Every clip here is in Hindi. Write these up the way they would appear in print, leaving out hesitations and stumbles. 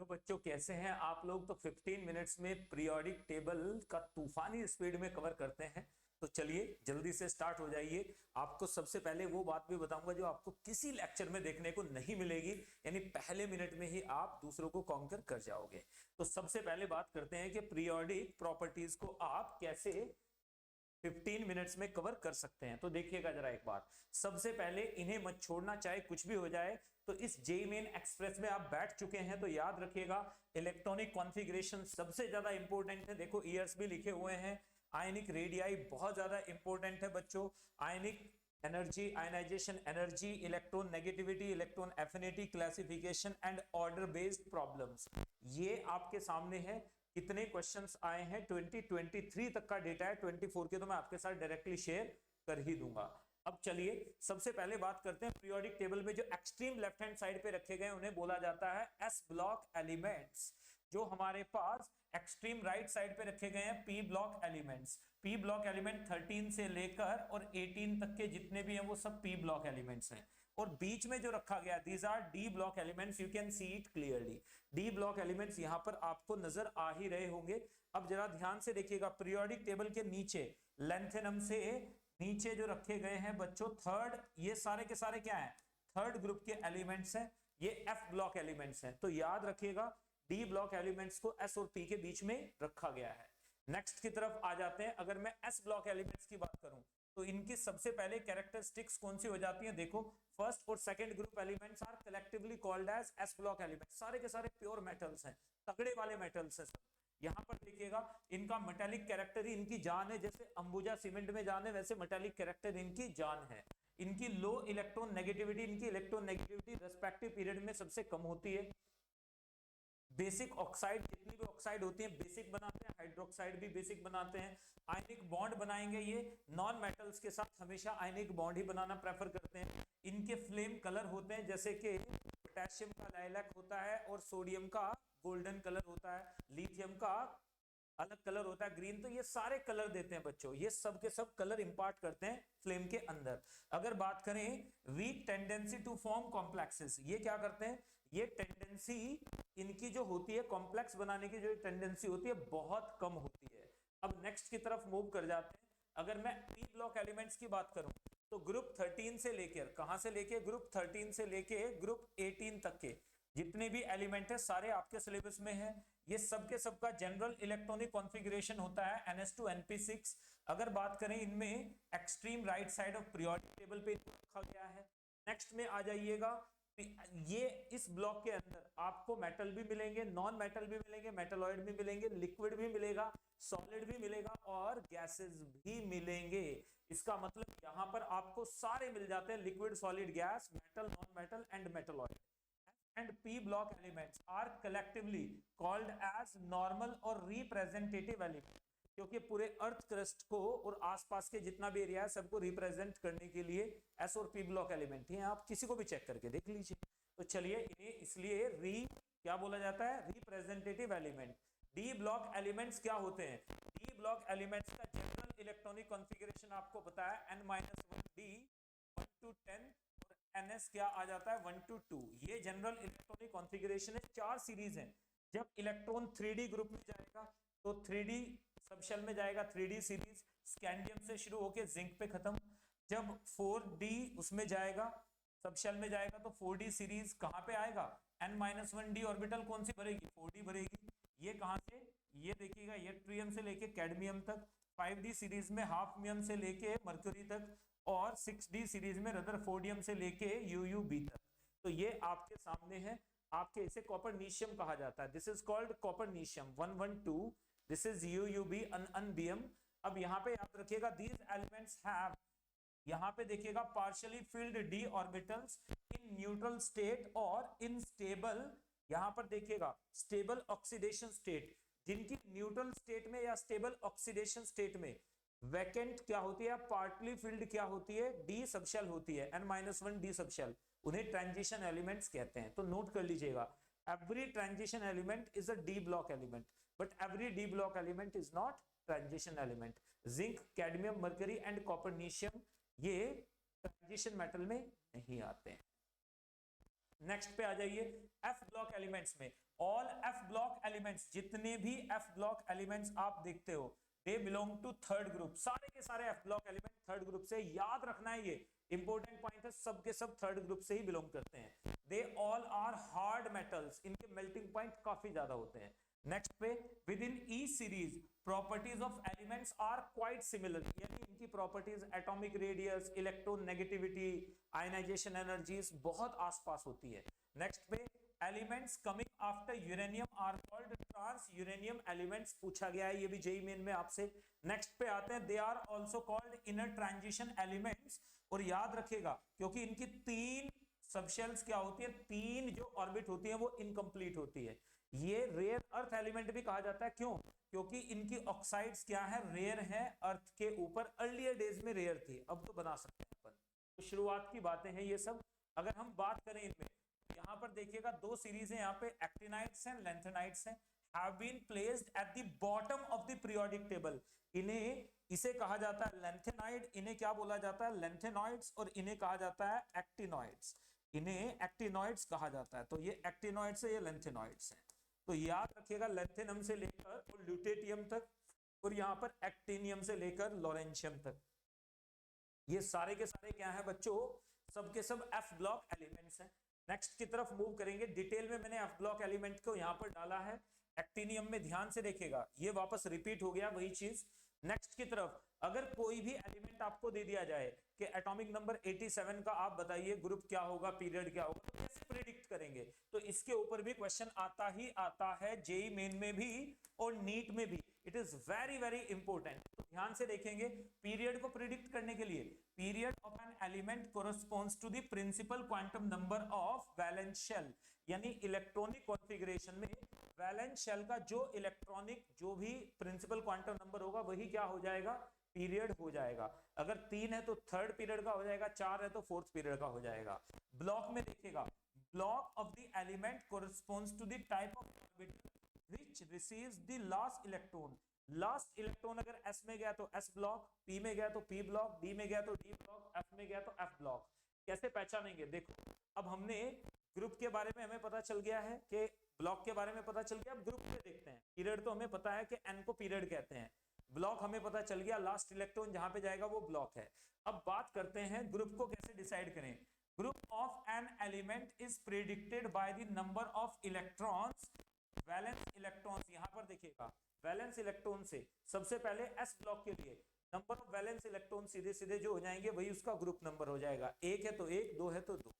बच्चों कैसे हैं आप लोग। तो 15 मिनट्स में पीरियोडिक टेबल का तूफानी स्पीड में कवर करते हैं। तो चलिए जल्दी से स्टार्ट हो जाइए। आपको सबसे पहले वो बात भी बताऊंगा जो आपको किसी लेक्चर में देखने को नहीं मिलेगी, यानी पहले मिनट में ही आप दूसरों को कॉन्कर कर जाओगे। तो सबसे पहले बात करते हैं कि पीरियोडिक प्रॉपर्टीज को आप कैसे 15 मिनट्स में कवर कर सकते हैं। तो देखिएगा जरा एक बार, सबसे पहले इन्हें मत छोड़ना, चाहे कुछ भी हो जाए। तो इस जेईई मेन एक्सप्रेस में आप बैठ चुके हैं तो याद रखिएगा इलेक्ट्रॉनिक कॉन्फ़िगरेशन सबसे ज्यादा इंपॉर्टेंट है। देखो ईयर्स भी लिखे हुए हैं। आयनिक रेडियाई बहुत ज्यादा इंपॉर्टेंट है बच्चों। Ionic energy, ionisation energy, electron negativity, electron affinity, classification and order based problems, ये आपके सामने है। कितने क्वेश्चंस आए हैं 2023 तक का डेटा है, 24 के तो मैं आपके साथ डायरेक्टली शेयर कर ही दूंगा। अब चलिए सबसे पहले बात करते हैं पीरियोडिक टेबल में जो एक्सट्रीम लेफ्ट हैंड साइड पे रखे गए उन्हें बोला जाता है एस ब्लॉक एलिमेंट्स। जो हमारे पास एक्सट्रीम राइट साइड पे रखे गए हैं P block elements. P block element 13 से लेकर और 18 तक के जितने भी हैं वो सब पी ब्लॉक एलिमेंट्स हैं। और बीच में जो रखा गया these R D block elements, you can see it clearly. D block elements यहां पर आपको नजर आ ही रहे होंगे। अब जरा ध्यान से देखिएगा, पीरियोडिक टेबल के नीचे लेंथेनम से नीचे जो रखे गए हैं बच्चों थर्ड, ये सारे के सारे क्या हैं, थर्ड ग्रुप के एलिमेंट्स हैं। ये एफ ब्लॉक एलिमेंट्स हैं। तो याद रखिएगा डी ब्लॉक एलिमेंट्स को एस और पी के बीच में रखा गया है। नेक्स्ट की तरफ आ जाते हैं। अगर मैं एस ब्लॉक एलिमेंट्स की बात करूं तो इनकी सबसे पहले कैरेक्टरिस्टिक्स कौन सी हो जाती हैं। देखो फर्स्ट और second group elements are collectively called as S block elements. सारे के सारे प्योर मेटल्स हैं, तगड़े वाले मेटल्स हैं सब। यहां पर देखिएगा इनका मेटालिक कैरेक्टर ही इनकी जान है। जैसे अंबुजा सीमेंट में जान है वैसे मेटालिक कैरेक्टर इनकी जान है। इनकी लो इलेक्ट्रॉन नेगेटिविटी, इनकी इलेक्ट्रॉन नेगेटिविटी रेस्पेक्टिव पीरियड में सबसे कम होती है। बेसिक ऑक्साइड, जितनी भी ऑक्साइड होती है बेसिक बनाते हैं, हाइड्रोक्साइड भी बेसिक बनाते हैं। आयनिक बॉन्ड बनाएंगे, ये नॉन मेटल्स के साथ हमेशा आयनिक बॉन्ड ही बनाना प्रेफर करते हैं। इनके फ्लेम कलर होते हैं, जैसे कि पोटेशियम का लाइलैक होता है और सोडियम का गोल्डन कलर होता है, लिथियम का अलग कलर होता है ग्रीन। तो ये सारे कलर देते हैं बच्चों, ये सब के सब कलर इंपार्ट करते हैं फ्लेम के अंदर। अगर बात करें weak tendency to form complexes, ये क्या करते हैं, ये टेंडेंसी इनकी जो होती है कॉम्प्लेक्स बनाने की जो टेंडेंसी होती है बहुत कम होती है। अब नेक्स्ट की तरफ मूव कर जाते हैं। अगर मैं पी ब्लॉक एलिमेंट्स की बात करूं तो ग्रुप 13 से लेकर, कहां से लेके, ग्रुप 13 से लेके ग्रुप 18 तक के जितने भी एलिमेंट है सारे आपके सिलेबस में है। ये सबके सबका जनरल इलेक्ट्रॉनिक कॉन्फ़िगरेशन होता है NS2 NP6। अगर बात करें इनमें extreme right side of periodic table पे रखा गया है। नेक्स्ट में आ जाइएगा, ये इस ब्लॉक के अंदर आपको मेटल भी मिलेंगे, नॉन मेटल भी मिलेंगे, मेटलॉइड भी मिलेंगे, लिक्विड भी मिलेगा, सॉलिड भी मिलेगा और गैसेस भी मिलेंगे। इसका मतलब यहां पर आपको सारे मिल जाते हैं, liquid, solid, gas, metal, non metal and metalloid. And P block elements are collectively called as normal और representative element, क्योंकि पूरे अर्थ क्रस्ट को और आसपास के जितना भी एरिया है सबको रिप्रेजेंट करने के लिए एस और पी ब्लॉक एलिमेंट हैं। आप किसी को भी चेक करके देख लीजिए। तो चलिए इन्हें इसलिए क्या बोला जाता है, representative element. D block elements क्या होते हैं, डी ब्लॉक एलिमेंट्स का जनरल इलेक्ट्रॉनिक कॉन्फ़िगरेशन आपको पता है n-1 d 1 to 10 और NS क्या आ जाता है 1 to 2। ये जनरल इलेक्ट्रॉनिक कॉन्फ़िगरेशन है। 4 सीरीज हैं। जब इलेक्ट्रॉन 3D ग्रुप में जाएगा तो 3D सबशेल में जाएगा 3D सीरीज, स्कैंडियम से शुरू होकर जिंक पे खत्म। जब 4D उसमें जाएगा, सबशेल में जाएगा तो 4D सीरीज कहां पे आएगा, n-1d ऑर्बिटल कौन सी भरेगी, 4D भरेगी। ये कहां से, ये देखिएगा यट्रियम से लेके कैडमियम तक। 5D सीरीज में हाफमियम से लेके मरकरी तक और 6D सीरीज में रदरफोर्डियम से लेके UUB तक। तो ये आपके सामने है। आपके इसे कॉपरनीशियम कहा जाता है, this is called copernicium 112, this is UUB ununbium. अब यहां पे याद रखिएगा दीज एलिमेंट्स हैव, यहां पे देखिएगा partially field d orbitals in neutral state और इन स्टेबल, यहां पर देखिएगा स्टेबल ऑक्सीडेशन स्टेट, जिनकी न्यूट्रल स्टेट में या स्टेबल ऑक्सीडेशन स्टेट में वैकेंट क्या होती है, पार्टली फिल्ड क्या होती है, डी सबशेल होती है, n-1 डी सबशेल, उन्हें ट्रांजिशन एलिमेंट्स कहते हैं। तो नोट कर लीजिएगा, every transition element is a D block element but every D block element is not transition element. Zinc, cadmium, mercury and copernicium ये ट्रांजिशन मेटल में नहीं आते हैं। नेक्स्ट पे आ जाइए, एफ ब्लॉक एलिमेंट्स में ऑल एफ ब्लॉक एलिमेंट्स, जितने भी एफ ब्लॉक एलिमेंट्स आप देखते हो they belong to third group, सारे के सारे F block element third group से, याद रखना है ये इंपॉर्टेंट पॉइंट है, सब के सब थर्ड ग्रुप से ही बिलोंग करते हैं। They all are hard metals, इनके मेल्टिंग पॉइंट काफी ज्यादा होते हैं। नेक्स्ट पे within each series properties of elements are quite similar, यानी इनकी properties atomic radius, electronegativity, ionization energies बहुत आसपास होती है। नेक्स्ट पे elements coming after uranium are called trans uranium elements, पूछा गया है ये भी जेईई मेन में आपसे। नेक्स्ट पे आते हैं, they are also called inner transition elements, और याद रखिएगा क्योंकि इनकी तीन सबशेल्स क्या होती है, तीन जो ऑर्बिट होती है वो इनकम्प्लीट होती है। ये रेयर अर्थ एलिमेंट भी कहा जाता है, क्यों? क्योंकि इनकी ऑक्साइड्स क्या है, रेयर है, अर्थ के ऊपर अर्लियर डेज में रेयर थी, अब तो बना सकते हैं अपन। तो शुरुआत की बातें हैं ये सब। अगर हम बात करें इनमें, यहाँ पर देखिएगा दो सीरीज है, यहाँ पे एक्टिनाइट्स हैं, लैंथेनाइट्स हैं, have been placed at the bottom of the periodic table। इन्हें इसे कहा जाता है लैंथेनाइड, इन्हें क्या बोला जाता है, लैंथेनॉइड्स, और इन्हें कहा जाता है एक्टिनॉइड्स, इन्हें एक्टिनॉइड्स कहा जाता है। तो ये एक्टिनॉइड्स है, ये लैंथेनॉइड्स हैं। तो याद रखिएगा लैंथेनम से लेकर और ल्यूटेटियम तक, और यहाँ पर एक्टिनियम से लेकर लॉरेंशियम तक, ये सारे के सारे क्या है बच्चों, सबके सब एफ ब्लॉक एलिमेंट्स हैं। नेक्स्ट की तरफ मूव करेंगे, डिटेल में मैंने एफ ब्लॉक एलिमेंट को यहाँ पर डाला है। एक्टिनियम में ध्यान से देखिएगा, ये वापस रिपीट हो गया वही चीज। नेक्स्ट की तरफ, अगर कोई भी एलिमेंट आपको दे दिया जाए कि एटॉमिक नंबर 87 का आप बताइए ग्रुप क्या होगा, पीरियड क्या होगा, तो कैसे प्रिडिक्ट करेंगे? तो इसके ऊपर भी क्वेश्चन आता ही आता है, जेईई मेन में भी और नीट में भी। It is very very important. तो ध्यान से देखेंगे, पीरियड को प्रिडिक्ट करने के लिए, period of an element corresponds to the principal quantum number of valence shell, यानी इलेक्ट्रॉनिक कॉन्फ़िगरेशन में वैलेंस शेल का जो इलेक्ट्रॉनिक जो भी प्रिंसिपल क्वांटम नंबर होगा वही क्या हो जाएगा, पीरियड हो जाएगा। अगर 3 है तो थर्ड पीरियड का हो जाएगा, 4 है तो फोर्थ पीरियड का हो जाएगा। ब्लॉक में देखिएगा, block of the element corresponds to the type of orbital which receives the last electron. Last electron अगर s में गया तो s ब्लॉक, p में गया तो p ब्लॉक, d में गया तो d ब्लॉक, f में गया तो f ब्लॉक। कैसे पहचानेंगे? देखो, अब हमने ग्रुप के बारे में हमें पता चल गया है कि ब्लॉक के बारे में पता चल गया। अब ग्रुप में देखते हैं, पीरियड तो हमें पता है कि n को पीरियड कहते हैं, ब्लॉक हमें पता चल गया, लास्ट इलेक्ट्रॉन जहां पे जाएगा वो ब्लॉक है। अब बात करते हैं ग्रुप को कैसे डिसाइड करें। Group of an element is predicted by the number of electrons, valence electrons. यहां पर देखिएगा, वैलेंस इलेक्ट्रॉन से सबसे पहले एस ब्लॉक के लिए नंबर ऑफ वैलेंस इलेक्ट्रॉन सीधे सीधे जो हो जाएंगे वही उसका ग्रुप नंबर हो जाएगा। 1 है तो 1, 2 है तो 2।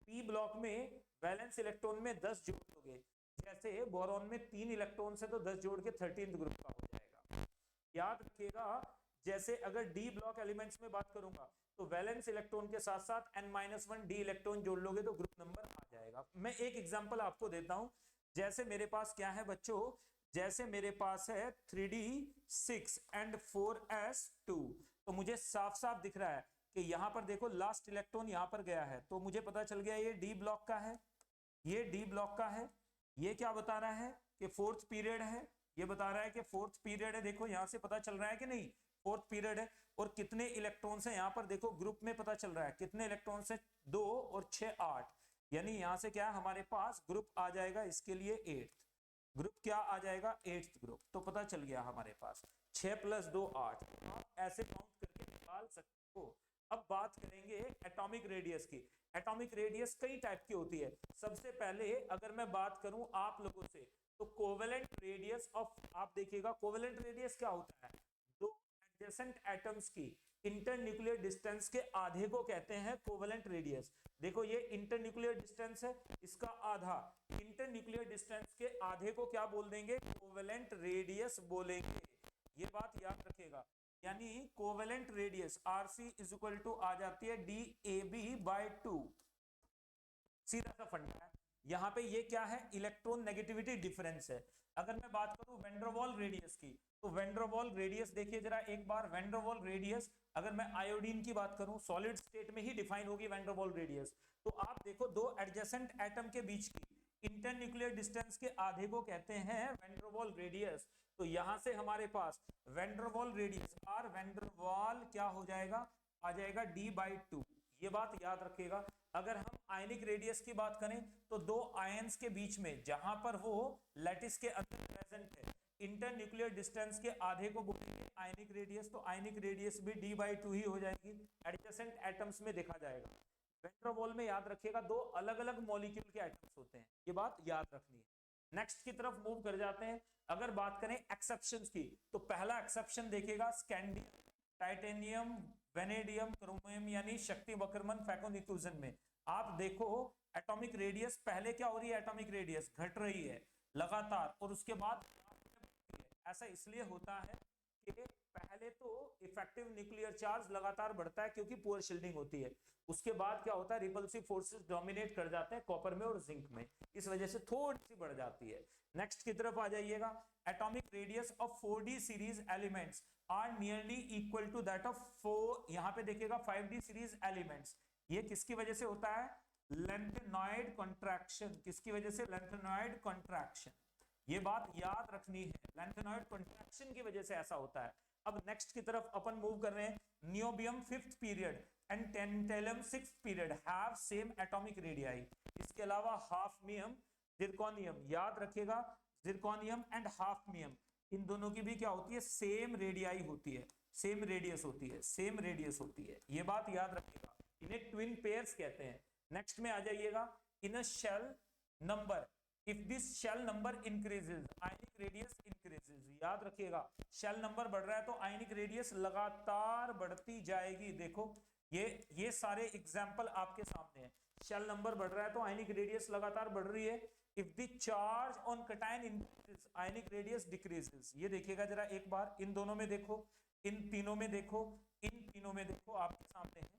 पी ब्लॉक में वैलेंस इलेक्ट्रॉन में 10 जोड़ दोगे, जैसे बोरॉन में 3 इलेक्ट्रॉन से तो 10 जोड़ के 13th ग्रुप का हो जाएगा। याद रखिएगा, जैसे अगर डी ब्लॉक एलिमेंट्स में बात करूंगा तो वैलेंस इलेक्ट्रॉन के साथ साथ n-1 डी इलेक्ट्रॉन जोड़ लोगे तो ग्रुप नंबर आ जाएगा। मैं एक एग्जांपल आपको देता हूं, जैसे मेरे पास क्या है बच्चों, जैसे मेरे पास है 3d6 and 4s2, तो मुझे साफ साफ दिख रहा है कि यहाँ पर देखो लास्ट इलेक्ट्रॉन यहाँ पर गया है, तो मुझे पता चल गया ये डी ब्लॉक का है, ये डी ब्लॉक का है। ये क्या बता रहा है कि फोर्थ पीरियड है, ये बता रहा है कि फोर्थ पीरियड है। देखो यहाँ से पता चल रहा है कि नहीं, फोर्थ पीरियड है। और कितने इलेक्ट्रॉन्स हैं यहाँ पर देखो, ग्रुप में पता चल रहा है कितने इलेक्ट्रॉन्स हैं, 2 और 6 8, यानी यहाँ से क्या हमारे पास ग्रुप आ जाएगा, इसके लिए 8th ग्रुप क्या आ जाएगा, 8th ग्रुप। तो पता चल गया हमारे पास 6 + 2 8, आप ऐसे काउंट करके निकाल सकते हो। अब बात करेंगे एटॉमिक रेडियस की। एटॉमिक रेडियस कई टाइप की होती है। सबसे पहले अगर मैं बात करूं आप लोगों से, तो कोवेलेंट रेडियस ऑफ, आप देखिएगा कोवेलेंट रेडियस क्या होता है, दो एडजेसेंट एटम्स की इंटरन्यूक्लियर डिस्टेंस के आधे को कहते हैं कोवेलेंट रेडियस। देखो ये इंटरन्यूक्लियर डिस्टेंस है, इसका आधा, इंटरन्यूक्लियर डिस्टेंस के आधे को क्या बोल देंगे, कोवेलेंट रेडियस बोलेंगे। ये बात याद रखिएगा, यानी कोवेलेंट रेडियस RC = आ जाती है DAB/2। सीधा सा फंडा है। यहाँ पे ये क्या है, इलेक्ट्रॉन नेगेटिविटी डिफरेंस है। अगर मैं बात करूं वेंडरवॉल रेडियस की, तो वेंडरवॉल रेडियस देखिए जरा एक बार, वेंडरवॉल रेडियस अगर मैं आयोडीन की बात करूं, सॉलिड स्टेट में ही डिफाइन होगी वेंडरवॉल रेडियस। तो आप देखो दो एडजेसेंट एटम के बीच की इंटरन्यूक्लियर डिस्टेंस के आधे को कहते हैं वेंडरवॉल रेडियस। तो यहां से हमारे पास वेंडरवॉल रेडियस, आर वेंडरवॉल क्या हो जाएगा, आ जाएगा D/2। ये बात याद रखिएगा। अगर हम आयनिक रेडियस की बात करें तो दो आयंस के बीच में जहां पर वो लैटिस के अंदर प्रेजेंट है, इंटर न्यूक्लियर डिस्टेंस के आधे को बोलेंगे आयनिक रेडियस, तो आयनिक रेडियस भी d/2 ही हो जाएगी। एडजेसेंट एटम्स में देखा जाएगा। वैन डर वाल में याद रखिएगा दो अलग अलग मॉलिक्यूल के एटम्स होते हैं, ये बात याद रखनी है। नेक्स्ट की तरफ मूव कर जाते हैं। अगर बात करें एक्सेप्शंस की तो पहला एक्सेप्शन देखेगा स्कैंडियम, टाइटेनियम, वेनेडियम, क्रोमियम यानी शक्ति वक्रमन फैकोनिक्यूजन में आप देखो एटॉमिक रेडियस पहले क्या हो रही है, एटॉमिक रेडियस घट रही है लगातार और उसके बाद ऐसा इसलिए होता है कि पहले तो इफेक्टिव न्यूक्लियर चार्ज लगातार बढ़ता है क्योंकि पुअर शील्डिंग होती है, उसके बाद क्या होता है रिपल्सिव फोर्सेस डोमिनेट कर जाते हैं कॉपर में और जिंक में, इस वजह से थोड़ी सी बढ़ जाती है। नेक्स्ट की तरफ आ जाइएगा। Atomic radius of 4d series elements are nearly equal to that of 4, यहां पे देखिएगा 5d सीरीज एलिमेंट्स, ये किसकी वजह से होता है, लेंथेनॉइड कॉन्ट्रैक्शन, किसकी वजह से, लेंथेनॉइड कॉन्ट्रैक्शन, ये बात याद रखनी है, लेंथेनॉइड कॉन्ट्रैक्शन की वजह से ऐसा होता है। अब नेक्स्ट की तरफ अपन मूव कर रहे हैं। Niobium 5th period and tantalum 6th period have same atomic radii, इसके अलावा हाफनियम, जिरकोनियम, याद रखिएगा जिरकोनियम एंड हाफनियम इन दोनों की भी क्या होती है, सेम रेडियाई होती है, सेम रेडियस होती है, सेम रेडियस होती है, ये बात याद रखिएगा, इन्हें ट्विन पेयर्स कहते हैं। नेक्स्ट में आ जाइएगा। In a shell number if this shell number increases ionic radius increases, याद रखिएगा शेल नंबर बढ़ रहा है तो आयनिक रेडियस लगातार बढ़ती जाएगी। देखो ये सारे एग्जांपल आपके सामने हैं, शेल नंबर बढ़ रहा है तो आयनिक रेडियस लगातार बढ़ रही है। if the charge on cation increases ionic radius decreases, ये देखिएगा जरा एक बार, इन दोनों में देखो, इन तीनों में देखो, इन तीनों में देखो, आपके सामने है।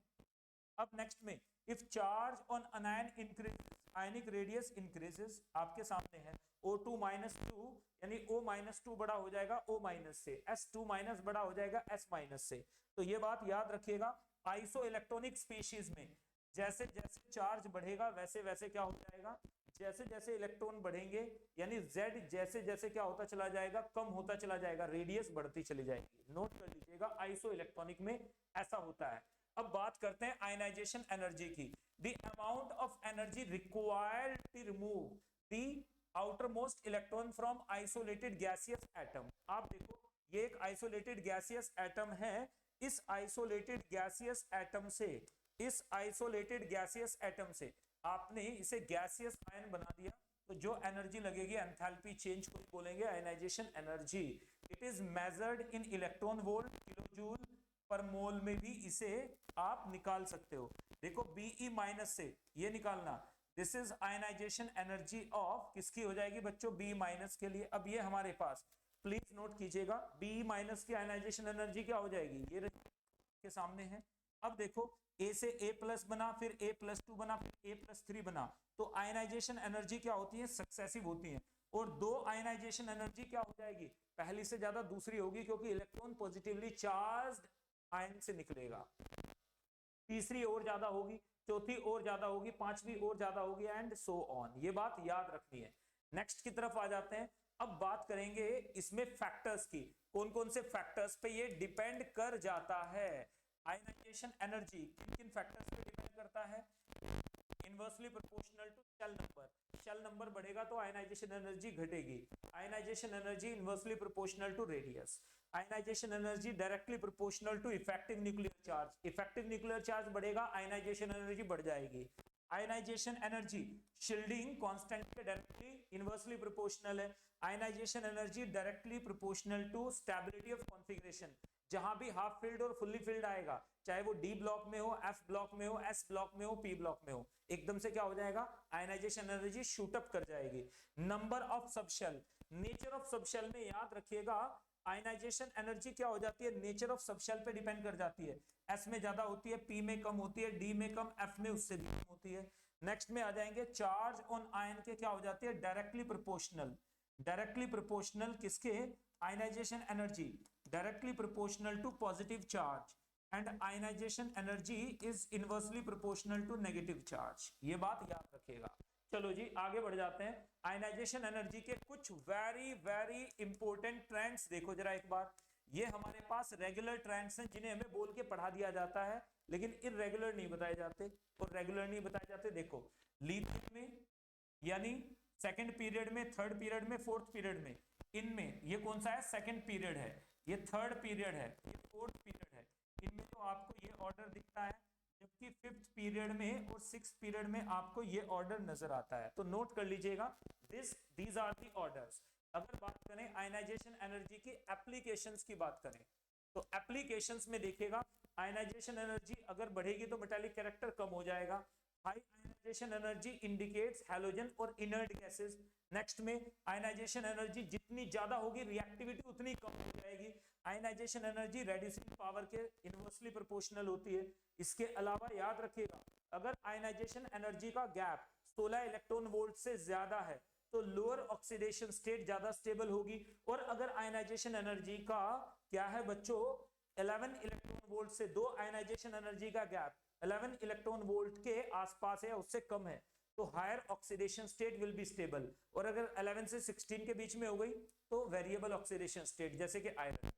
अब नेक्स्ट में if charge on anion increases ionic radius increases, आपके सामने है O2 -2 यानी O -2 बड़ा हो जाएगा O- से, S2 - बड़ा हो जाएगा S- से, तो ये बात याद रखिएगा। आइसो इलेक्ट्रॉनिक स्पीशीज में जैसे जैसे चार्ज बढ़ेगा वैसे वैसे क्या हो जाएगा, जैसे जैसे इलेक्ट्रॉन बढ़ेंगे यानी Z जैसे जैसे क्या होता चला जाएगा, कम होता चला जाएगा, रेडियस बढ़ती चली जाएगी, नोट कर लीजिएगा आइसो इलेक्ट्रॉनिक में ऐसा होता है। अब बात करते हैं आयनाइजेशन एनर्जी की। The amount of energy required to remove the outermost electron from isolated gaseous atom, आप देखो ये एक आइसोलेटेड गैसियस एटम है, इस आइसोलेटेड गैसियस एटम से, इस आइसोलेटेड गैसियस एटम से आपने इसे गैसियस आयन बना दिया, तो जो एनर्जी लगेगी एंथैल्पी चेंज को बोलेंगे ionization energy. It is measured in electron volt, kilojoule per mole में भी इसे आप निकाल सकते हो। देखो Be- से ये निकालना, this is ionization energy of, किसकी हो जाएगी बच्चों, B- के लिए। अब ये हमारे पास प्लीज नोट कीजिएगा B- की आयनाइजेशन एनर्जी क्या हो जाएगी, ये के सामने है। अब देखो A से A+ बना, फिर A+2 बना, फिर A+3 बना, तो आयनाइजेशन एनर्जी क्या होती है, सक्सेसिव होती है, और दो आयनाइजेशन एनर्जी क्या हो जाएगी, पहली से ज्यादा दूसरी होगी क्योंकि इलेक्ट्रॉन पॉजिटिवली चार्ज्ड आयन से निकलेगा, तीसरी और ज्यादा होगी, चौथी और ज्यादा होगी, पांचवी और ज्यादा होगी एंड सो ऑन, ये बात याद रखनी है। नेक्स्ट की तरफ आ जाते हैं। अब बात करेंगे इसमें फैक्टर्स की, कौन कौन से फैक्टर्स पे ये डिपेंड कर जाता है। आयनाइजेशन एनर्जी किन किन फैक्टर्स पे डिपेंड करता है, inversely proportional to shell number, shell number बढ़ेगा तो आयनाइजेशन एनर्जी घटेगी, ionization energy inversely proportional to radius, ionization energy directly proportional to effective nuclear charge, effective nuclear charge बढ़ेगा आयनाइजेशन एनर्जी बढ़ जाएगी, आयनाइजेशन एनर्जी शील्डिंग कांस्टेंट के डायरेक्टली इनवर्सली प्रोपोर्शनल है, ionization energy directly proportional to stability of configuration, जहां भी हाफ फील्ड और फुल्ली फील्ड आएगा, चाहे वो डी ब्लॉक में हो, एफ ब्लॉक में हो, एस ब्लॉक में हो, पी ब्लॉक में हो, एकदम से क्या हो जाएगा, आयनाइजेशन एनर्जी शूट अप कर जाएगी। Number of subshell, nature of subshell में याद रखिएगा आयनाइजेशन एनर्जी क्या हो जाती है, नेचर ऑफ सबशेल पे डिपेंड कर जाती है, एस में ज्यादा होती है, पी में कम होती है, डी में कम, एफ में उससे भी कम होती है। नेक्स्ट में आ जाएंगे चार्ज ऑन आयन के क्या हो जाती है, डायरेक्टली प्रोपोर्शनल, डायरेक्टली प्रोपोर्शनल किसके, ionization energy directly proportional to positive charge and ionization energy is inversely proportional to negative charge, ये बात याद रखिएगा। चलो जी आगे बढ़ जाते हैं। आयनाइजेशन एनर्जी के कुछ वेरी वेरी इंपॉर्टेंट ट्रेंड्स देखो जरा एक बार, ये हमारे पास रेगुलर ट्रेंड्स हैं जिन्हें हमें बोल के पढ़ा दिया जाता है, लेकिन इरेगुलर नहीं बताए जाते। और रेगुलर नहीं बताए जाते, देखो लीनियर में यानी सेकंड पीरियड में, थर्ड पीरियड में, फोर्थ पीरियड में, इनमें ये कौन सा है, सेकंड पीरियड है, ये थर्ड पीरियड है, ये फोर्थ पीरियड है, इनमें तो आपको ये ऑर्डर दिखता है, जबकि फिफ्थ पीरियड में और सिक्स्थ पीरियड में आपको ये ऑर्डर नजर आता है। तो नोट कर लीजिएगा, दीज आर दी ऑर्डर्स। अगर बात करें आयनाइजेशन एनर्जी की एप्लीकेशंस की बात करें, तो एप्लीकेशंस में देखिएगा आयनाइजेशन एनर्जी अगर बढ़ेगी तो मेटालिक कैरेक्टर कम हो जाएगा। High ionization energy indicates halogen और इनर्ट गैसेस। नेक्स्ट में आयनाइजेशन एनर्जी जितनी ज्यादा होगी रिएक्टिविटी उतनी कम हो जाएगी। आयनाइजेशन एनर्जी रेड्यूसिंग पावर के इनवर्सली प्रोपोर्शनल होती है। इसके अलावा याद रखिएगा, अगर आयनाइजेशन एनर्जी का गैप 16 इलेक्ट्रॉन वोल्ट से ज्यादा है तो लोअर ऑक्सीडेशन स्टेट ज्यादा स्टेबल होगी। और अगर आयनाइजेशन एनर्जी का क्या है बच्चों, 11 इलेक्ट्रॉन वोल्ट से दो आयनाइजेशन एनर्जी का गैप 11 इलेक्ट्रॉन वोल्ट के आसपास है या उससे कम है, तो higher oxidation state will be stable. और अगर 11 से 16 के बीच में हो गई तो वेरिएबल ऑक्सीडेशन स्टेट, जैसे कि आयरन में।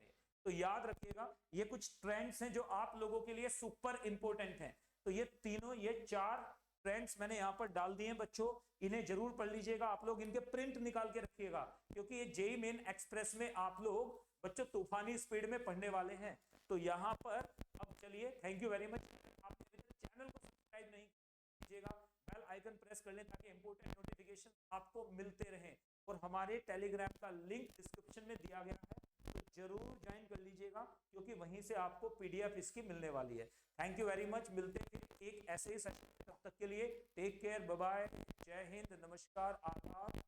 तो याद रखिएगा ये कुछ ट्रेंड्स हैं जो आप लोगों के लिए सुपर इंपॉर्टेंट हैं। तो ये तीनों, ये 4 ट्रेंड्स मैंने यहाँ पर डाल दिए हैं बच्चों, इन्हें जरूर पढ़ लीजिएगा। आप लोग इनके प्रिंट निकाल के रखिएगा, क्योंकि ये जेईई मेन एक्सप्रेस में आप लोग बच्चों तूफानी स्पीड में पढ़ने वाले हैं। तो यहाँ पर अब चलिए, थैंक यू वेरी मच। आप चैनल को सब्सक्राइब नहीं कीजिएगा, बेल आइकन प्रेस कर लें ताकि इंपॉर्टेंट नोटिफिकेशन आपको मिलते रहें। और हमारे टेलीग्राम का लिंक डिस्क्रिप्शन में दिया गया है, तो जरूर ज्वाइन कर लीजिएगा, क्योंकि वहीं से आपको पीडीएफ इसकी मिलने वाली है। थैंक यू वेरी मच, मिलते हैं फिर एक ऐसे ही सेशन। तब तक के लिए टेक केयर, बाय बाय, जय हिंद, नमस्कार, आदाब।